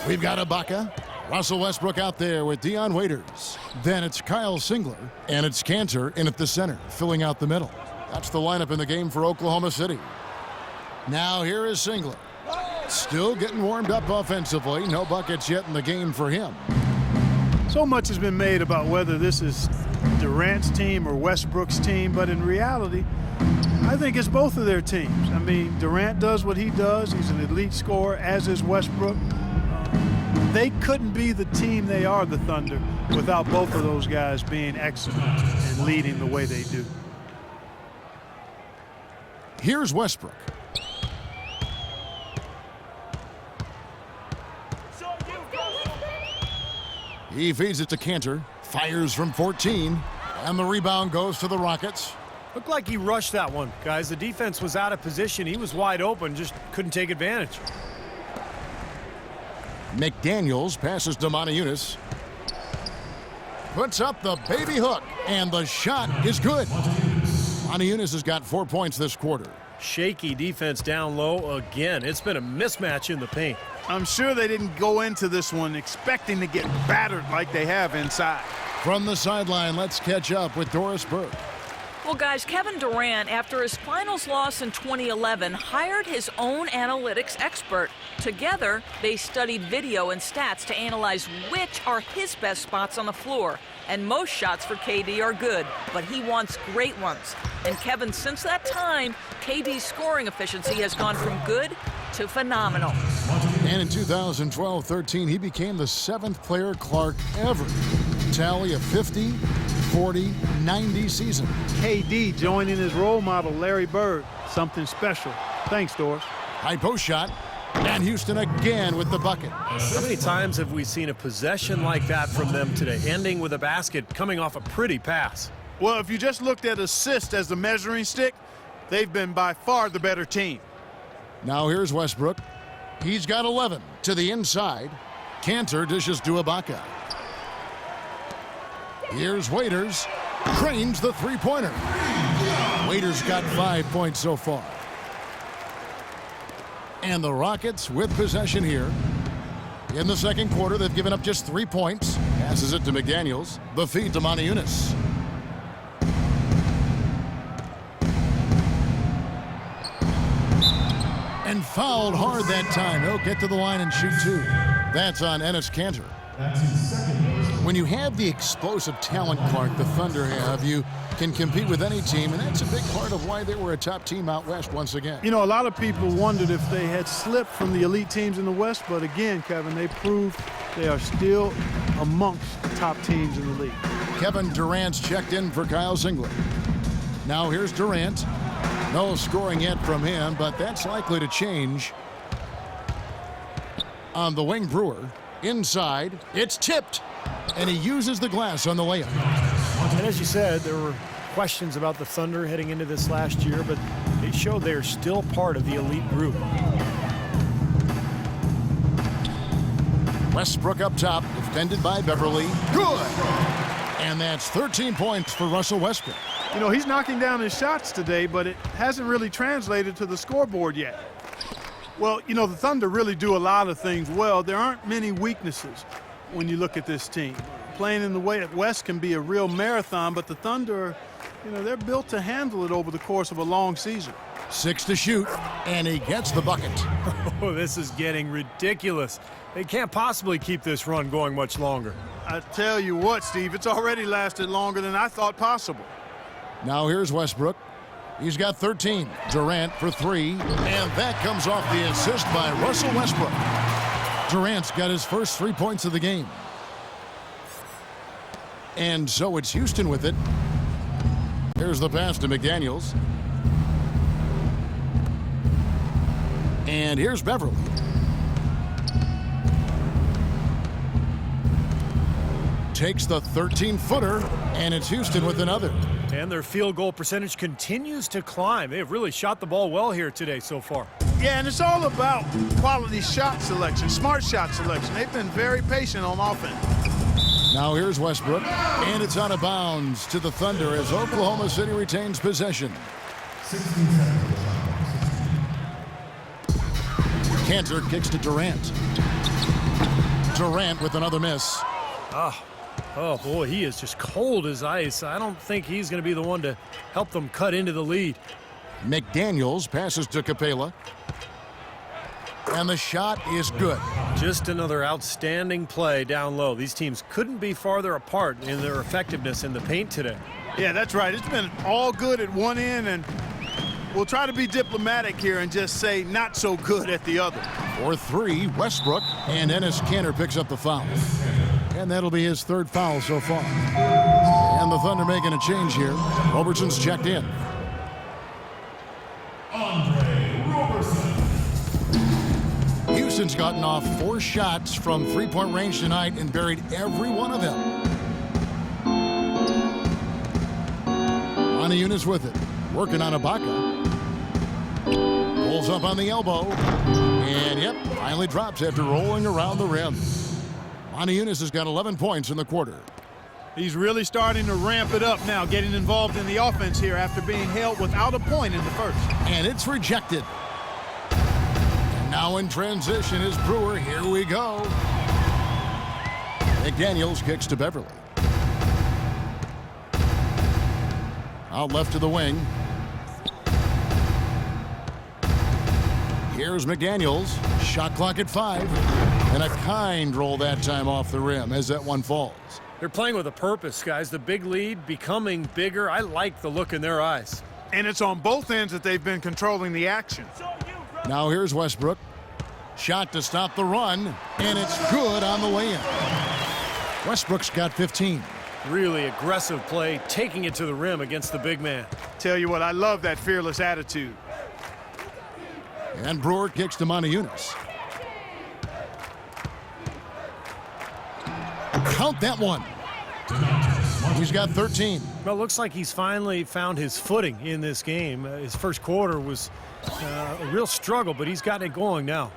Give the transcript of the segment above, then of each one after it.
We've got Ibaka. Russell Westbrook out there with Dion Waiters. Then it's Kyle Singler, and it's Cantor in at the center, filling out the middle. That's the lineup in the game for Oklahoma City. Now here is Singler. Still getting warmed up offensively. No buckets yet in the game for him. So much has been made about whether this is Durant's team or Westbrook's team, but in reality, I think it's both of their teams. I mean, Durant does what he does. He's an elite scorer, as is Westbrook. They couldn't be the team they are, the Thunder, without both of those guys being excellent and leading the way they do. Here's Westbrook. He feeds it to Cantor, fires from 14, and the rebound goes to the Rockets. Looked like he rushed that one, guys. The defense was out of position. He was wide open, just couldn't take advantage. McDaniels passes to Moniunas. Puts up the baby hook, and the shot is good. Moniunas has got 4 points this quarter. Shaky defense down low again. It's been a mismatch in the paint. I'm sure they didn't go into this one expecting to get battered like they have inside. From the sideline, let's catch up with Doris Burke. Well, guys, Kevin Durant, after his finals loss in 2011, hired his own analytics expert. Together, they studied video and stats to analyze which are his best spots on the floor. And most shots for KD are good, but he wants great ones. And Kevin, since that time, KD's scoring efficiency has gone from good to phenomenal. And in 2012-13, he became the 7th player Clark ever to tally a 50, 40, 90 season. KD joining his role model, Larry Bird. Something special. Thanks, Doris. High post shot. And Houston again with the bucket. How many times have we seen a possession like that from them today, ending with a basket coming off a pretty pass? Well, if you just looked at assists as the measuring stick, they've been by far the better team. Now here's Westbrook. He's got 11 to the inside. Cantor dishes to Ibaka. Here's Waiters. Cranes the three-pointer. Waiters got 5 points so far. And the Rockets with possession here. In the second quarter, they've given up just 3 points. Passes it to McDaniels. The feed to Moniunas. And fouled hard that time. He'll get to the line and shoot 2. That's on Enes Kanter. When you have the explosive talent, Clark, the Thunder have, you can compete with any team, and that's a big part of why they were a top team out west once again. You know, a lot of people wondered if they had slipped from the elite teams in the West, but again, Kevin, they proved they are still amongst the top teams in the league. Kevin Durant's checked in for Kyle Singler. Now here's Durant. No scoring yet from him, but that's likely to change. On the wing, Brewer. Inside, it's tipped, and he uses the glass on the layup. And as you said, there were questions about the Thunder heading into this last year, but they show they're still part of the elite group. Westbrook up top, defended by Beverly. Good! And that's 13 points for Russell Westbrook. You know, he's knocking down his shots today, but it hasn't really translated to the scoreboard yet. Well, you know, the Thunder really do a lot of things well. There aren't many weaknesses when you look at this team. Playing in the way at West can be a real marathon, but the Thunder, you know, they're built to handle it over the course of a long season. 6 to shoot, and he gets the bucket. Oh, this is getting ridiculous. They can't possibly keep this run going much longer. I tell you what, Steve, it's already lasted longer than I thought possible. Now here's Westbrook. He's got 13. Durant for 3, and that comes off the assist by Russell Westbrook. Durant's got his first 3 points of the game. And so it's Houston with it. Here's the pass to McDaniels. And here's Beverly. Takes the 13-footer, and it's Houston with another. And their field goal percentage continues to climb. They have really shot the ball well here today so far. Yeah, and it's all about quality shot selection, smart shot selection. They've been very patient on offense. Now here's Westbrook, and it's out of bounds to the Thunder as Oklahoma City retains possession. Cantor kicks to Durant. Durant with another miss. Oh, boy, he is just cold as ice. I don't think he's going to be the one to help them cut into the lead. McDaniels passes to Capela. And the shot is good. Just another outstanding play down low. These teams couldn't be farther apart in their effectiveness in the paint today. Yeah, that's right. It's been all good at one end, and we'll try to be diplomatic here and just say not so good at the other. For three, Westbrook, and Enes Kanter picks up the foul. And that'll be his third foul so far. And the Thunder making a change here. Robertson's checked in. Houston's gotten off 4 shots from three-point range tonight and buried every one of them. Yunus with it, working on Ibaka. Pulls up on the elbow, and yep, finally drops after rolling around the rim. Yunus has got 11 points in the quarter. He's really starting to ramp it up now, getting involved in the offense here after being held without a point in the first. And it's rejected. And now in transition is Brewer. Here we go. McDaniels kicks to Beverly. Out left to the wing. Here's McDaniels. Shot clock at 5. And a kind roll that time off the rim as that one falls. They're playing with a purpose, guys. The big lead becoming bigger. I like the look in their eyes. And it's on both ends that they've been controlling the action. Now here's Westbrook. Shot to stop the run. And it's good on the way in. Westbrook's got 15. Really aggressive play, taking it to the rim against the big man. Tell you what, I love that fearless attitude. And Brewer kicks to Yunus. Count that one. He's got 13. Well, it looks like he's finally found his footing in this game. His first quarter was a real struggle, but he's gotten it going now.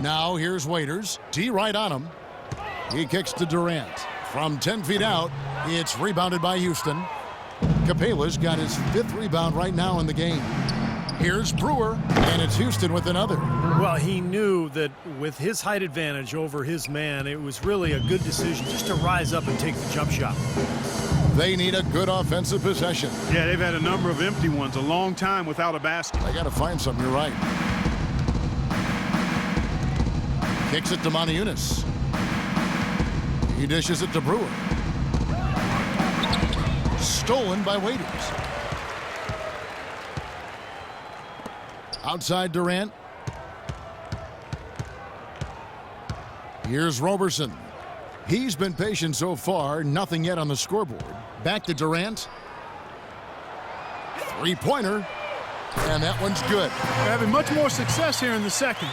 Now here's Waiters. D right on him. He kicks to Durant. From 10 feet out, it's rebounded by Houston. Capela's got his 5th rebound right now in the game. Here's Brewer, and it's Houston with another. Well, he knew that with his height advantage over his man, it was really a good decision just to rise up and take the jump shot. They need a good offensive possession. Yeah, they've had a number of empty ones, a long time without a basket. They got to find something, you're right. Kicks it to Yunus. He dishes it to Brewer. Stolen by Waiters. Outside Durant. Here's Robertson. He's been patient so far. Nothing yet on the scoreboard. Back to Durant. Three-pointer. And that one's good. They're having much more success here in the second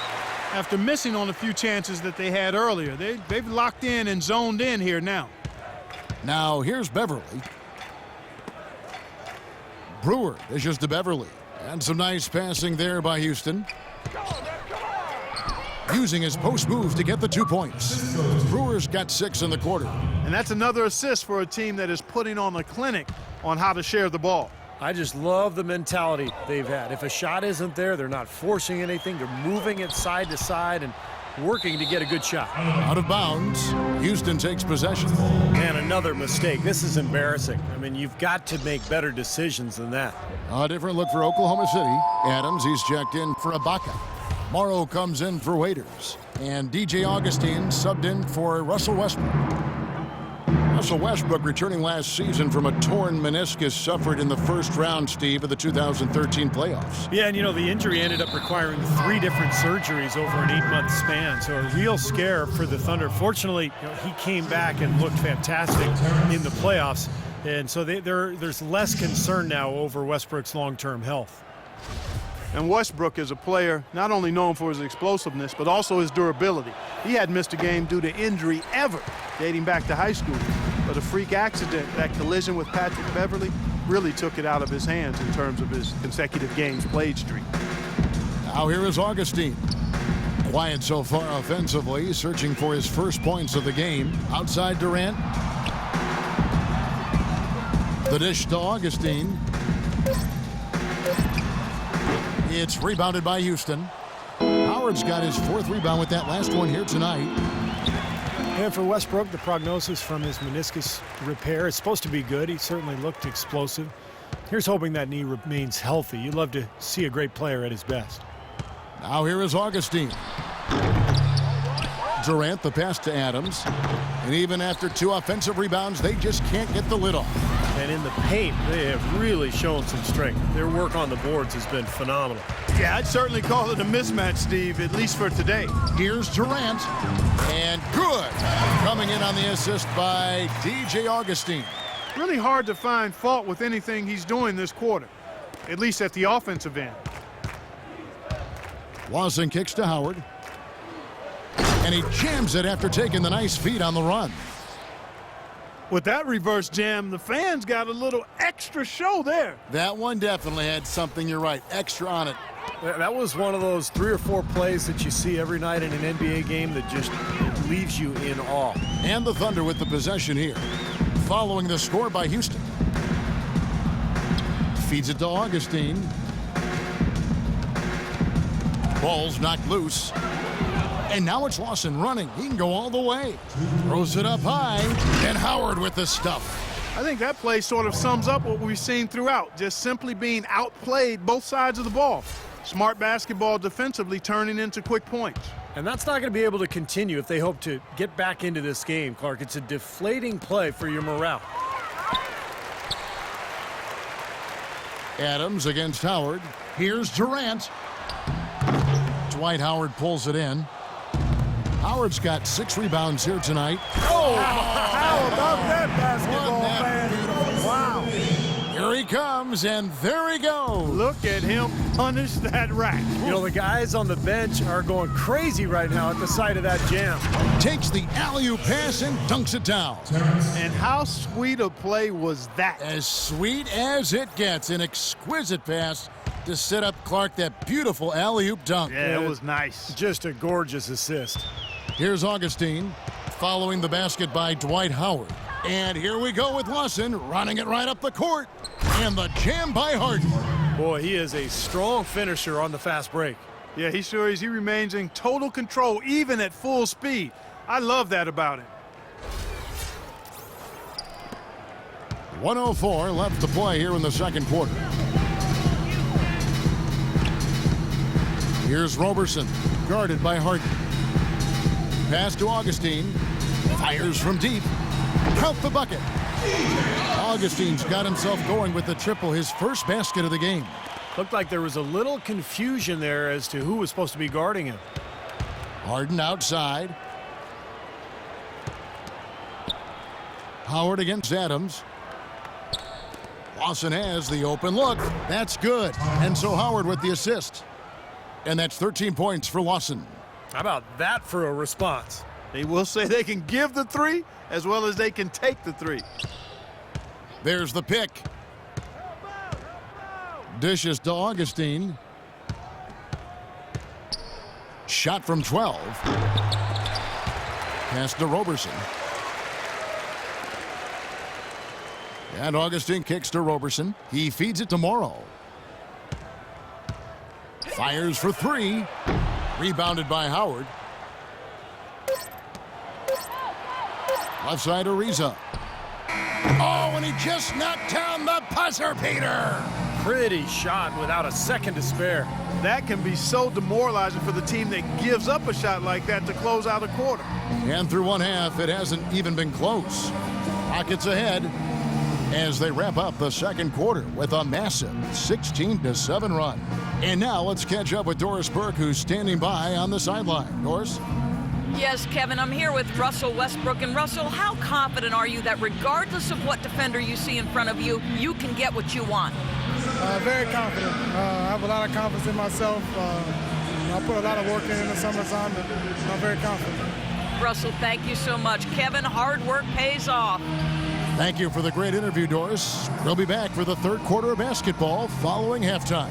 after missing on a few chances that they had earlier. They've locked in and zoned in here now. Now here's Beverly. Brewer dishes to Beverly. And some nice passing there by Houston. Using his post move to get the 2 points. Brewer's got 6 in the quarter. And that's another assist for a team that is putting on a clinic on how to share the ball. I just love the mentality they've had. If a shot isn't there, they're not forcing anything. They're moving it side to side and working to get a good shot. Out of bounds. Houston takes possession. And another mistake. This is embarrassing. I mean, you've got to make better decisions than that. A different look for Oklahoma City. Adams, he's checked in for Ibaka. Morrow comes in for Waiters. And DJ Augustine subbed in for Russell Westbrook. Russell Westbrook returning last season from a torn meniscus suffered in the first round, Steve, of the 2013 playoffs. Yeah, and you know, the injury ended up requiring 3 different surgeries over an 8-month span, so a real scare for the Thunder. Fortunately, he came back and looked fantastic in the playoffs, and so there's less concern now over Westbrook's long-term health. And Westbrook is a player not only known for his explosiveness, but also his durability. He hadn't missed a game due to injury ever, dating back to high school. But a freak accident, that collision with Patrick Beverly, really took it out of his hands in terms of his consecutive games played streak. Now here is Augustine. Quiet so far offensively, searching for his first points of the game. Outside Durant. The dish to Augustine. It's rebounded by Houston. Howard Howard's got his 4th rebound with that last one here tonight. And for Westbrook, the prognosis from his meniscus repair is supposed to be good. He certainly looked explosive. Here's hoping that knee remains healthy. You'd love to see a great player at his best. Now here is Augustine. Durant, the pass to Adams. And even after 2 offensive rebounds, they just can't get the lid off. And in the paint, they have really shown some strength. Their work on the boards has been phenomenal. Yeah, I'd certainly call it a mismatch, Steve, at least for today. Here's Durant. And good. Coming in on the assist by DJ Augustine. Really hard to find fault with anything he's doing this quarter, at least at the offensive end. Lawson kicks to Howard. And he jams it after taking the nice feed on the run. With that reverse jam, the fans got a little extra show there. That one definitely had something, you're right, extra on it. That was one of those 3 or 4 plays that you see every night in an NBA game that just leaves you in awe. And the Thunder with the possession here, following the score by Houston. Feeds it to Augustine. Ball's knocked loose. And now it's Lawson running. He can go all the way. Throws it up high. And Howard with the stuff. I think that play sort of sums up what we've seen throughout, just simply being outplayed both sides of the ball. Smart basketball defensively turning into quick points. And that's not going to be able to continue if they hope to get back into this game, Clark. It's a deflating play for your morale. Adams against Howard. Here's Durant. Dwight Howard pulls it in. Howard's got 6 rebounds here tonight. Oh, how about that basketball, man? Wow. Here he comes, and there he goes. Look at him punish that rack. You know, the guys on the bench are going crazy right now at the sight of that jam. Takes the alley-oop pass and dunks it down. And how sweet a play was that? As sweet as it gets. An exquisite pass to set up Clark that beautiful alley-oop dunk. Yeah, it was nice. Just a gorgeous assist. Here's Augustine following the basket by Dwight Howard. And here we go with Lawson running it right up the court. And the jam by Harden. Boy, he is a strong finisher on the fast break. Yeah, he sure is. He remains in total control even at full speed. I love that about him. 1:04 left to play here in the second quarter. Here's Roberson, guarded by Harden. Pass to Augustine. Fires from deep. Count the bucket. Augustine's got himself going with the triple, his first basket of the game. Looked like there was a little confusion there as to who was supposed to be guarding him. Harden outside. Howard against Adams. Lawson has the open look. That's good. And so Howard with the assist. And that's 13 points for Lawson. How about that for a response? They will say they can give the 3 as well as they can take the 3. There's the pick. Dishes to Augustine. Shot from 12. Pass to Roberson. And Augustine kicks to Roberson. He feeds it to Morrow. Fires for 3. Rebounded by Howard. Left side Ariza. Oh, and he just knocked down the buzzer beater. Pretty shot without a second to spare. That can be so demoralizing for the team that gives up a shot like that to close out a quarter. And through one half, it hasn't even been close. Rockets ahead as they wrap up the second quarter with a massive 16-7 run. And now let's catch up with Doris Burke, who's standing by on the sideline. Doris? Yes, Kevin, I'm here with Russell Westbrook. And Russell, how confident are you that regardless of what defender you see in front of you, you can get what you want? Very confident. I have a lot of confidence in myself. I put a lot of work in the summertime, and I'm very confident. Russell, thank you so much. Kevin, hard work pays off. Thank you for the great interview, Doris. We'll be back for the third quarter of basketball following halftime.